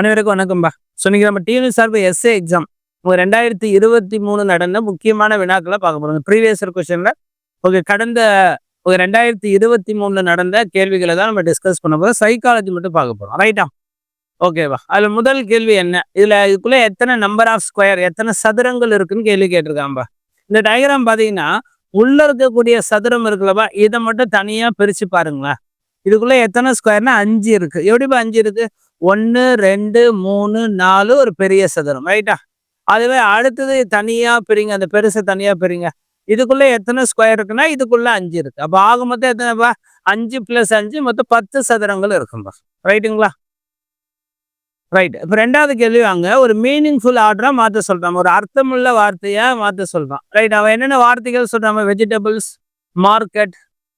அனைவருக்கும் வணக்கம்பா. ஸோ இன்னைக்கு நம்ம டிஎன்பிஎஸ்சி சார்பு எஸ்ஏ எக்ஸாம் 2023 நடந்த முக்கியமான வினாக்களை பார்க்க போறோம். ப்ரீவியஸ் இயர் கொஸ்டின்ல கடந்த 2023 நடந்த கேள்விகளை தான் நம்ம டிஸ்கஸ் பண்ண போறோம். சைக்காலஜி மட்டும் பார்க்க போறோம். ரைட்டா? ஓகேவா? அதுல முதல் கேள்வி என்ன? இதுக்குள்ள எத்தனை நம்பர் ஆஃப் ஸ்கொயர், எத்தனை சதுரங்கள் இருக்குன்னு கேள்வி கேட்டிருக்காம்பா. இந்த டயக்ராம் பாத்தீங்கன்னா உள்ள இருக்கக்கூடிய சதுரம் இருக்குல்லப்பா, இதை மட்டும் தனியா பிரிச்சு பாருங்களேன். இதுக்குள்ள எத்தனை ஸ்கொயர்னா 5 இருக்கு. எப்படிப்பா 5 இருக்கு? 1 2 3 4 ஒரு பெரிய சதுரம். ரைட்டா? அதுவே அடுத்தது தனியா பிரிங்க, அந்த பெருசை தனியா பிரிங்க. இதுக்குள்ள எத்தனை ஸ்கொயர் இருக்குன்னா இதுக்குள்ள 5 இருக்கு. அப்ப ஆக மொத்தம் எத்தனைப்பா? 5 + 5 மொத்தம் 10 சதுரங்கள் இருக்கும்பா. ரைட்டுங்களா? ரைட். இப்ப ரெண்டாவது கேள்வி வாங்க. ஒரு மீனிங்ஃபுல் ஆர்டரா மாத்த சொல்றான், ஒரு அர்த்தமுள்ள வார்த்தையா மாத்த சொல்றான். ரைட். அவன் என்னென்ன வார்த்தைகள் சொல்றான்? வெஜிடபிள்ஸ், மார்க்கெட்,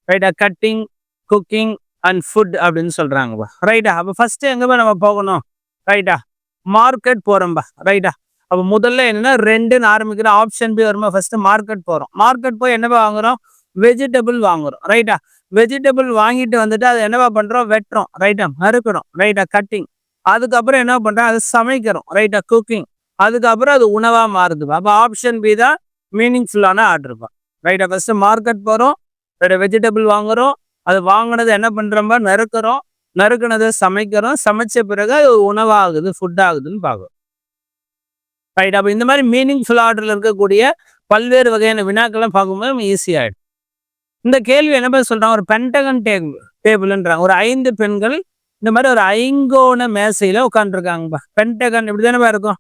ரைட்டா, கட்டிங், குக்கிங் அண்ட் ஃபுட் அப்படின்னு சொல்றாங்கப்பா. ரைட்டா? அப்ப ஃபர்ஸ்ட் எங்கப்பா நம்ம போகணும்? ரைட்டா? மார்க்கெட் போறோம்பா. ரைட்டா? அப்ப முதல்ல என்னன்னா 2ன்னு ஆரம்பிக்கிற ஆப்ஷன் பி வருமா? ஃபர்ஸ்ட் மார்க்கெட் போறோம். மார்க்கெட் போய் என்னப்பா வாங்குறோம்? வெஜிடபிள் வாங்குறோம். ரைட்டா? வெஜிடபிள் வாங்கிட்டு வந்துட்டு அதை என்னவா பண்றோம்? வெட்டுறோம். ரைட்டா? நறுக்கிறோம். ரைட்டா? கட்டிங். அதுக்கப்புறம் என்ன பண்றோம்? அதை சமைக்கிறோம். ரைட்டா? குக்கிங். அதுக்கப்புறம் அது உணவா மாறுதுப்பா. அப்ப ஆப்ஷன் பி தான் மீனிங்ஃபுல்லான ஆர்டர்ப்பா. ரைட்டா? ஃபர்ஸ்ட் மார்க்கெட் போறோம், வெஜிடபிள் வாங்குறோம், அது வாங்கினது என்ன பண்றோம்பா? நறுக்கிறோம், நறுக்கினதை சமைக்கிறோம், சமைச்ச பிறகு அது உணவாகுது, ஃபுட் ஆகுதுன்னு பார்க்குறோம். ரைட். அப்ப இந்த மாதிரி மீனிங்ஃபுல் ஆர்டர்ல இருக்கக்கூடிய பல்வேறு வகையான வினாக்கள்லாம் பார்க்கும்போது ஈஸியாயிடும். இந்த கேள்வி என்ன பேர் சொல்றாங்க? ஒரு பென்டகன் டேபிள்ன்றாங்க. ஒரு 5 பெண்கள் இந்த மாதிரி ஒரு ஐங்கோண மேசையில உட்காந்துருக்காங்கப்பா. பென்டகன் இப்படிதானே இருக்கும்.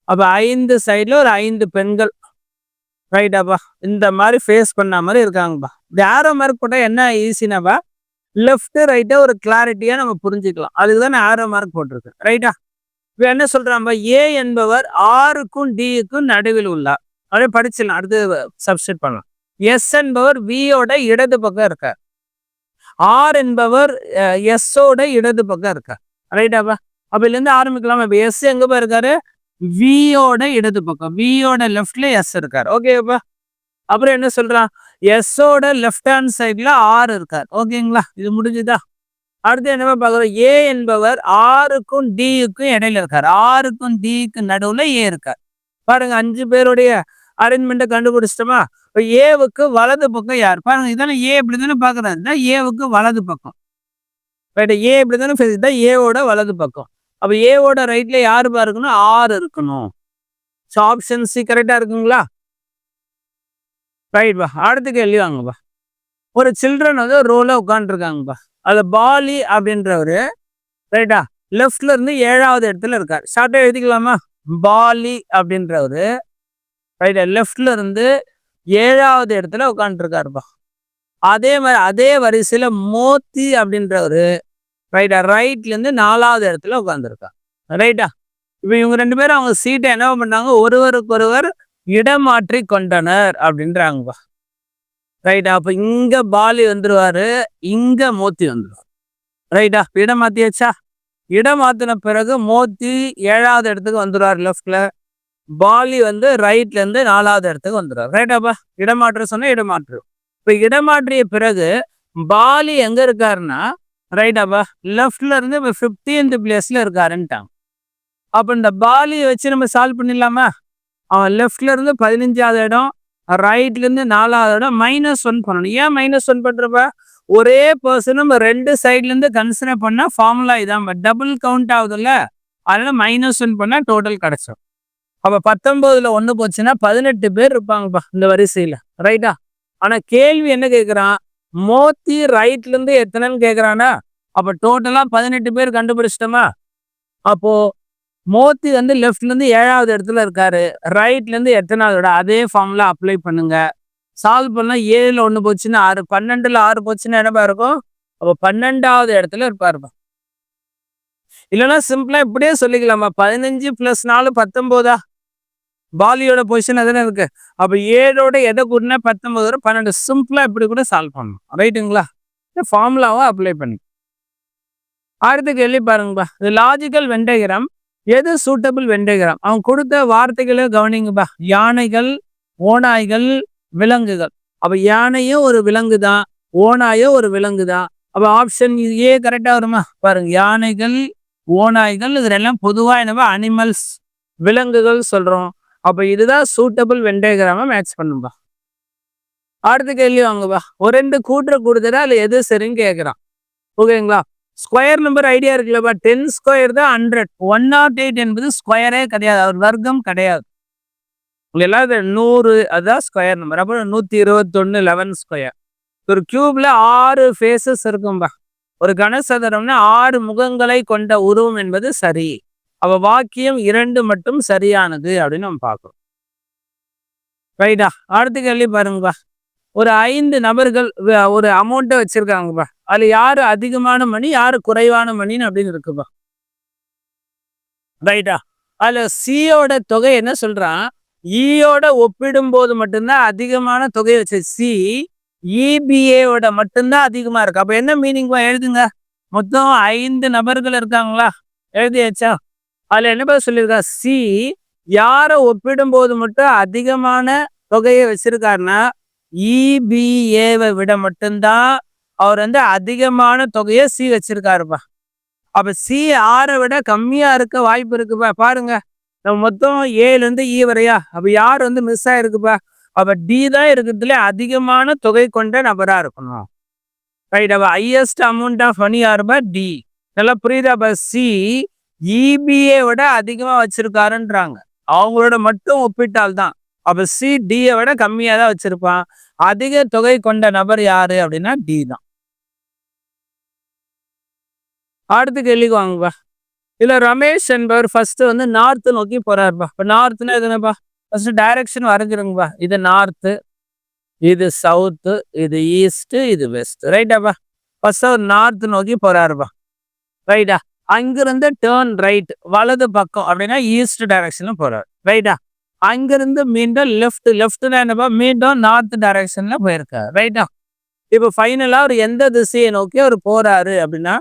அப்ப 5 சைட்ல ஒரு 5 பெண்கள். ரைட்டாப்பா? இந்த மாதிரி ஃபேஸ் பண்ண மாதிரி இருக்காங்கப்பா. இந்த ஆரோ மார்க் போட்டா என்ன ஈஸினாப்பா, லெஃப்ட் ரைட்டை ஒரு கிளாரிட்டியா நம்ம புரிஞ்சுக்கலாம். அதுக்கு தான் ஆரோ மார்க் போட்டிருக்கு. ரைட்டா? இப்ப என்ன சொல்றாங்க? ஏ என்பவர் ஆருக்கும் டிக்கும் நடுவில் உள்ளார். அப்படியே படிச்சிடலாம். அடுத்து சப்ஸ்டிட் பண்ணலாம். எஸ் என்பவர் வியோட இடது பக்கம் இருக்கார். ஆர் என்பவர் எஸ்ஸோட இடது பக்கம் இருக்கார். ரைட்டாப்பா? அப்ப இதுல இருந்து ஆரம்பிக்கலாம். இப்ப எஸ் எங்கப்பா இருக்காரு? வியோட இடது பக்கம், வியோட லெஃப்ட்ல எஸ் இருக்கார். ஓகேப்பா? அப்புறம் என்ன சொல்றான்? எஸ்ஸோட லெஃப்ட் ஹேண்ட் சைட்ல ஆர் இருக்கார். ஓகேங்களா? இது முடிஞ்சுதா? அடுத்து என்னவா பார்க்குறோம்? ஏ என்பவர் ஆருக்கும் டிக்கும் இடையில இருக்கார். ஆருக்கும் டிக்கு நடுவுல ஏ இருக்கார். பாருங்க, 5 பேருடைய அரேஞ்ச்மெண்ட்டை கண்டுபிடிச்சிட்டோமா? இப்போ ஏவுக்கு வலது பக்கம் யார்? பாருங்க, இதான ஏ இப்படி தானே பார்க்குறாரு. ஏவுக்கு வலது பக்கம். ரைட். ஏ இப்படி தானே இதுதான் ஏவோட வலது பக்கம். அப்போ ஏவோட ரைட்ல யாரு இருக்கணும்? ஆர் இருக்கணும். ஸோ ஆப்ஷன் சி கரெக்டா இருக்குங்களா? ரைட்பா. அடுத்த கேள்வி வாங்கப்பா. ஒரு சில்ட்ரன் வந்து ரோல உட்காந்துருக்காங்கப்பா. அதுல பாலி அப்படின்றவரு, ரைட்டா, லெஃப்ட்ல இருந்து 7வது இடத்துல இருக்காரு. ஷார்ட்டா எழுதிக்கலாமா? பாலி அப்படின்றவரு ரைட்டா லெஃப்ட்ல இருந்து 7வது இடத்துல உட்காந்துருக்காருப்பா. அதே மாதிரி அதே வரிசையில மோத்தி அப்படின்றவரு ரைட்டா ரைட்ல இருந்து 4வது இடத்துல உட்காந்துருக்காரு. ரைட்டா? இப்ப இவங்க 2 பேரும் அவங்க சீட்டை என்ன பண்ணாங்க? ஒருவருக்கு ஒருவர் இடமாற்றி கொண்டனர் அப்படின்றாங்கப்பா. ரைட்டா? அப்ப இங்க பாலி வந்துருவாரு, இங்க மோத்தி வந்துருவாரு. ரைட்டா? இடம் மாத்தியாச்சா? இடம் மாத்தின பிறகு மோத்தி 7வது இடத்துக்கு வந்துடுவார் லெஃப்ட்ல, பாலி வந்து ரைட்ல இருந்து 4வது இடத்துக்கு வந்துடுவார். ரைட்டாப்பா? இடமாற்று சொன்னா இடமாற்று. இப்ப இடமாற்றிய பிறகு பாலி எங்க இருக்காருன்னா, ரைட்டாப்பா, லெஃப்ட்ல இருந்து இப்ப 15th பிளேஸ்ல இருக்காருன்ட்டாங்க. அப்ப இந்த பாலியை வச்சு நம்ம சால்வ் பண்ணிடலாமா? அவன் லெஃப்ட்ல இருந்து 15வது இடம், ரைட்ல இருந்து 4வது இடம், -1 பண்ணணும். ஏன் -1 பண்றப்ப? ஒரே பர்சன் நம்ம 2 சைட்ல இருந்து கன்சிடர் பண்ணா ஃபார்முலா இதான், டபுள் கவுண்ட் ஆகுதுல்ல, அதனால -1 பண்ணா டோட்டல் கிடைச்சிடும். அப்ப 19ல 1 போச்சுன்னா 18 பேர் இருப்பாங்கப்பா இந்த வரிசையில. ரைட்டா? ஆனா கேள்வி என்ன கேட்கிறான்? மோத்தி ரைட்ல இருந்து எத்தனைன்னு கேட்கிறானா? அப்ப டோட்டலா 18 பேர் கண்டுபிடிச்சிட்டோமா? அப்போ மோத்தி வந்து லெஃப்ட்ல இருந்து 7வது இடத்துல இருக்காரு, ரைட்ல இருந்து எத்தனாவது இடம்? அதே ஃபார்முலா அப்ளை பண்ணுங்க. சால்வ் பண்ணா 7ல 1 போச்சுன்னா 6, 12ல 6 போச்சுன்னா என்னப்பா இருக்கும்? அப்போ 12வது இடத்துல இருப்பாருப்பா. இல்லைன்னா சிம்பிளா இப்படியே சொல்லிக்கலாமா? 15 + 4 19. பாலியோட பொசிஷன் அதுன்னு இருக்கு. அப்ப 7ஓட எதை கூட்டினா 19 வரும், 12. சிம்பிளா இப்படி கூட சால்வ் பண்ணணும். ரைட்டுங்களா? இந்த ஃபார்முலாவை அப்ளை பண்ணி அடுத்த கேள்வி பாருங்கப்பா. இது லாஜிக்கல் வென்டகிராம். எது சூட்டபிள் வென்டகிராம்? அவன் கொடுத்த வார்த்தைகளை கவனிங்கப்பா. யானைகள், ஓநாய்கள், விலங்குகள். அப்ப யானையும் ஒரு விலங்கு தான், ஓநாயும் ஒரு விலங்கு தான். அப்ப ஆப்ஷன் ஏ கரெக்டா வருமா? பாருங்க, யானைகள், ஓநாய்கள், இதெல்லாம் பொதுவா என்னவா அனிமல்ஸ், விலங்குகள் சொல்றோம். அப்ப இதுதான் சூட்டபிள் வென்டேகிராம மேட்ச் பண்ணும்பா. அடுத்த கேள்வி வாங்கப்பா. ஒரு 2 கூட்டுற கொடுத்துட்டா அதுல எது சரின்னு கேட்குறான். ஓகேங்களா? ஸ்கொயர் நம்பர் ஐடியா இருக்குல்லப்பா. 10 ஸ்கொயர் தான் 100. 108 என்பது ஸ்கொயரே கிடையாது. அவர் வர்க்கம் கிடையாது. எல்லாம் 100 அதுதான் ஸ்கொயர் நம்பர். அப்புறம் 121 11 ஸ்கொயர். ஒரு கியூப்ல 6 ஃபேஸஸ் இருக்கும்பா. ஒரு கனசதுரம்னா 6 முகங்களை கொண்ட உருவம் என்பது சரி. அவ வாக்கியம் 2 மட்டும் சரியானது அப்படின்னு நம்ம பார்க்கிறோம். ரைட்டா? அடுத்த கேள்வி பாருங்கப்பா. ஒரு 5 நபர்கள் ஒரு அமௌண்ட்டை வச்சிருக்காங்கப்பா. அதுல யாரு அதிகமான மணி, யாரு குறைவான மணின்னு அப்படின்னு இருக்குப்பா. ரைட்டா? அதுல சியோட தொகை என்ன சொல்றான், ஈயோட ஒப்பிடும் போது மட்டும்தான் அதிகமான தொகை வச்சு சி இபிஏவோட மட்டும்தான் அதிகமா இருக்கு. அப்ப என்ன மீனிங் எழுதுங்க. மொத்தம் 5 நபர்கள் இருக்காங்களா? எழுதியாச்சா? அதுல என்ன சொல்லியிருக்கா, சி யாரை ஒப்பிடும் போது மட்டும் அதிகமான தொகையை வச்சிருக்காருன்னா இபிஏவை விட மட்டும்தான் அவர் அதிகமான தொகையை சி வச்சிருக்காருப்பா. அப்ப சி 6 விட கம்மியா இருக்க வாய்ப்பு இருக்குப்பா. பாருங்க, நம்ம மொத்தம் 7 இ வரையா. அப்ப யார் மிஸ் ஆயிருக்குப்பா. அப்ப டி தான் இருக்கிறதுல அதிகமான தொகை கொண்ட நபரா இருக்கணும். ரைட்? அப்ப ஹையஸ்ட் அமௌண்ட் ஆஃப் மணி யாருப்பா? டி. நல்லா புரியுதா? அப்ப சி இபிஏ விட அதிகமா வச்சிருக்காருன்றாங்க. அவங்களோட மட்டும் ஒப்பிட்டால்தான். அப்ப சி டியை விட கம்மியா தான் வச்சிருப்பான். அதிக தொகை கொண்ட நபர் யாரு அப்படின்னா டி தான். அடுத்த கேள்விக்கு வாங்கப்பா. இல்ல ரமேஷ் என்பவர் ஃபர்ஸ்ட் நார்த் நோக்கி போறாருப்பா. இப்ப நார்த்னா எதுனப்பா? First direction வரைஞ்சிருங்கப்பா. இது நார்த்து, இது சவுத்து, இது ஈஸ்ட், இது வெஸ்ட். ரைட்டாப்பா? ஃபர்ஸ்ட் அவர் நார்த் நோக்கி போறாருப்பா. ரைட்டா? அங்கிருந்து டேர்ன் ரைட், வலது பக்கம் அப்படின்னா ஈஸ்ட் டைரக்ஷன்ல போறாரு. ரைட்டா? அங்கிருந்து மீண்டும் லெஃப்ட், லெஃப்ட்னா என்னப்பா? மீண்டும் நார்த் டைரக்ஷன்ல போயிருக்காரு. ரைட்டா? இப்ப ஃபைனலா அவர் எந்த திசையை நோக்கி அவர் போறாரு அப்படின்னா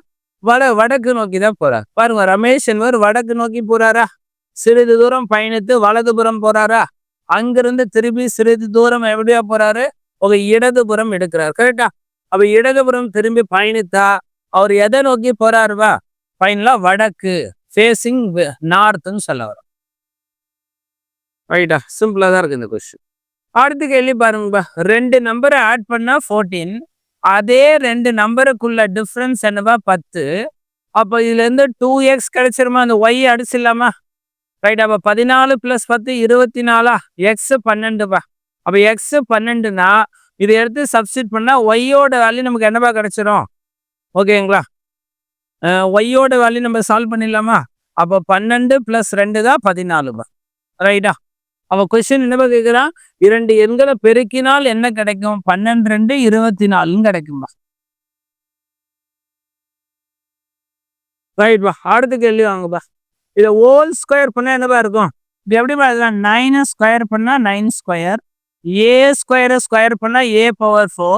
வடக்கு நோக்கி தான் போறாரு. பாருங்க, ரமேஷ் என்பவர் வடக்கு நோக்கி போறாரா? சிறிது தூரம் பயணித்து வலதுபுறம் போறாரா? அங்கிருந்து திரும்பி சிறிது தூரம் எப்படியா போறாரு? ஒரு இடதுபுறம் எடுக்கிறார். கரெக்டா? அப்ப இடதுபுறம் திரும்பி பயணித்தா அவர் எதை நோக்கி போறாருவா? ஃபைனலா வடக்கு, ஃபேசிங் நார்த்ன்னு சொல்ல வரும். ரைட்டா? சிம்பிளா தான் இருக்கு இந்த கொஸ்டின். அடுத்த கேள்வி பாருங்கப்பா. 2 நம்பரை ஆட் பண்ணா 14. அதே 2 நம்பருக்குள்ள டிஃபரன்ஸ் என்னவா? 10. அப்போ இதுல இருந்து 2x கிடைச்சிருமா? அந்த ஒய் அடிச்சிடலாமா? ரைட்? அப்ப 14 + 10 24. எக்ஸ் 12பா. அப்ப எக்ஸ் 12னா இதை எடுத்து சப்ஸ்டிட் பண்ணா ஒய்யோட வேல்யூ நமக்கு என்னவா கிடைச்சிரும்? ஓகேங்களா? ஒய்யோட வேல்யூ நம்ம சால்வ் பண்ணிடலாமா? அப்போ 12 + 2 தான் 14பா. ரைட்டா? அவன் கொஸ்டின் என்னப்பா கேட்குறான், 2 எண்களை பெருக்கினால் என்ன கிடைக்கும்? 12 2 24 கிடைக்கும்பா. ரைட்பா? அடுத்த கேள்வி வாங்கப்பா. இதை ஹோல் ஸ்கொயர் பண்ணா என்னப்பா இருக்கும்? இது எப்படி பார்க்கலாம்? 9 ஸ்கொயர் பண்ணா 9 ஸ்கொயர், ஏ ஸ்கொயரை ஸ்கொயர் பண்ணா a⁴,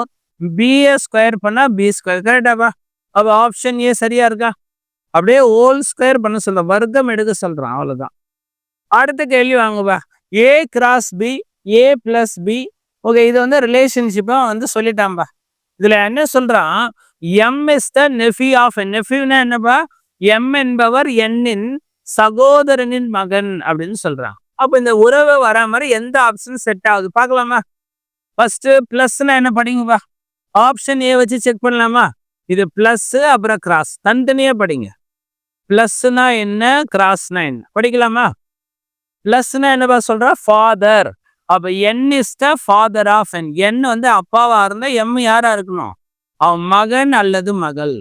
பிஏ ஸ்கொயர் பண்ணா பி ஸ்கொயர். கரெக்டாப்பா? அப்போ ஆப்ஷன் ஏ சரியா இருக்கா? அப்படியே ஹோல் ஸ்கொயர் பண்ண சொல்ற, வர்க்கம் எடுக்க சொல்றான். அவ்வளவுதான். அடுத்த கேள்வி வாங்கப்பா. A cross B, A plus B. Okay, இது ரிலேஷன்ஷிப்பா சொல்லிட்டான்பா. இதுல என்ன சொல்றான், M is the nephew of N. நெஃப்யூனா என்னப்பா? எம் என்பவர் என்னின் சகோதரனின் மகன் அப்படின்னு சொல்றான். அப்ப இந்த உறவை வர மாதிரி எந்த ஆப்ஷன் செட் ஆகுது பார்க்கலாமா? ஃபர்ஸ்ட் பிளஸ்னா என்ன படிங்கப்பா. ஆப்ஷன் ஏ வச்சு செக் பண்ணலாமா? இது பிளஸ் அப்புறம் கிராஸ், தனித்தனியா படிங்க. பிளஸ்னா என்ன, கிராஸ்னா என்ன படிக்கலாமா? பிளஸ்னா என்னப்பா சொல்ற? ஃபாதர். அப்ப என் இஸ் த ஃபாதர் ஆஃப் என். என் அப்பாவா இருந்தா எம் யாரா இருக்கணும்? அவன் மகன் அல்லது மகள்.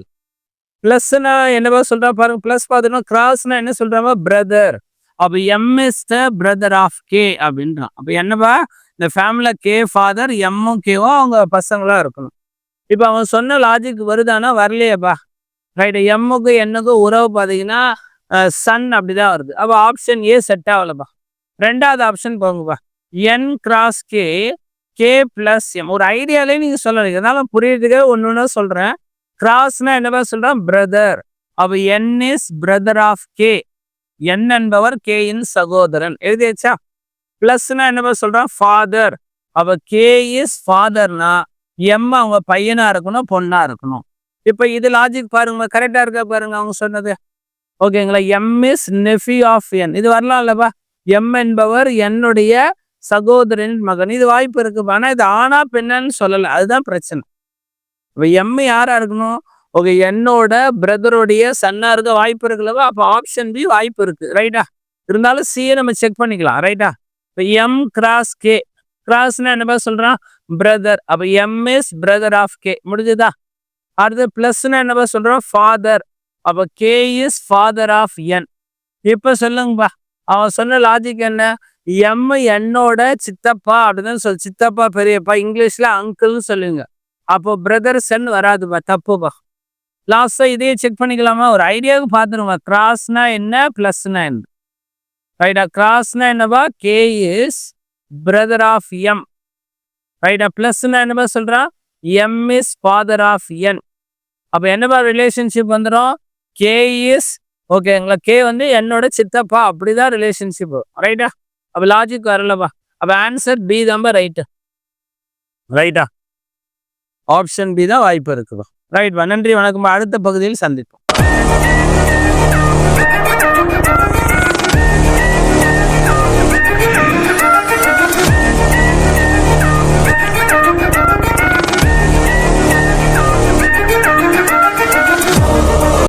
பிளஸ்னா என்னப்பா சொல்றா பாருங்க. பிளஸ் ஃபாதர்னா. கிராஸ்னா என்ன சொல்றாங்க? பிரதர். அப்ப M is the brother of K அப்படின்றான். அப்ப என்னப்பா, இந்த ஃபேமிலில கே ஃபாதர், எம்மும் கேவும் அவங்க பசங்களா இருக்கணும். இப்ப அவன் சொன்ன லாஜிக் வருதானா? வரலையேப்பா. ரைட்? எம்முக்கு என்னக்கும் உறவு பார்த்தீங்கன்னா சன் அப்படிதான் வருது. அப்ப ஆப்ஷன் ஏ செட் ஆகலப்பா. ரெண்டாவது ஆப்ஷன் போங்கப்பா. N cross K, K plus M. ஒரு ஐடியாலே நீங்க சொல்லலாம், இதனால புரியுறதுக்கே ஒன்னு சொல்றேன். கிராஸ்னா என்னப்பா சொல்றேன்? பிரதர். அப்ப என் இஸ் பிரதர் ஆஃப் கே. என் என்பவர் கேயின் சகோதரன். எழுதியாச்சா? பிளஸ்னா என்னப்பா சொல்றான்? ஃபாதர். அப்ப கே இஸ் ஃபாதர்னா எம் அவங்க பையனா இருக்கணும், பொண்ணா இருக்கணும். இப்ப இது லாஜிக் பாருங்க, கரெக்டா இருக்கா பாருங்க அவங்க சொன்னது. ஓகேங்களா. எம் இஸ் நெஃப்யூ ஆஃப் என், இது வரலாம் இல்லப்பா. எம் என்பவர் என்னுடைய சகோதரன் மகன், இது வாய்ப்பு இருக்குப்பா. ஆனா இது ஆனா பெண்ணான்னு சொல்லலை, அதுதான் பிரச்சனை. இப்போ எம் யாரா இருக்கணும்? ஓகே, என்னோட பிரதருடைய சன்னா இருக்க வாய்ப்பு இருக்குல்லவா. அப்போ ஆப்ஷன் பி வாய்ப்பு இருக்கு, ரைட்டா. இருந்தாலும் சியை நம்ம செக் பண்ணிக்கலாம், ரைட்டா. இப்போ எம் கிராஸ் கே, கிராஸ்னா என்ன சொல்றான்? பிரதர். அப்போ M is brother of K, முடிஞ்சுதா. அடுத்து பிளஸ்னா என்ன சொல்றோம்? ஃபாதர். அப்போ K is father of N. இப்போ சொல்லுங்கப்பா, அவன் சொன்ன லாஜிக் என்ன? எம் என்னோட சித்தப்பா அப்படின்னு சொல்லு. சித்தப்பா பெரியப்பா, இங்கிலீஷ்ல அங்கிள்னு சொல்லுங்க. அப்போ பிரதர் சன் வராதுப்பா, தப்புப்பா. லாஸ்டா இதையே செக் பண்ணிக்கலாமா? ஒரு ஐடியாவுக்கு பார்த்துருமா. கிராஸ்னா என்ன, பிளஸ்னா என்ன, ரைட்டா. கிராஸ்னா என்னப்பா? K is brother of M, ரைட்டா. பிளஸ்னா என்னப்பா சொல்றான்? M is father of N. அப்போ என்னப்பா ரிலேஷன்ஷிப் வந்துடும்? கே இஸ், ஓகேங்களா, கே வந்து என்னோட சித்தப்பா, அப்படிதான் ரிலேஷன்ஷிப், ரைட்டா. அப்போ லாஜிக் வரலப்பா. அப்போ ஆன்சர் பி தான்பா ரைட்டு, ரைட்டா. ஆப்ஷன் பி தான் வாய்ப்பு இருக்குப்பா. ரைட் பா, நன்றி வணக்கம். அடுத்த பகுதியில் சந்திப்போம்.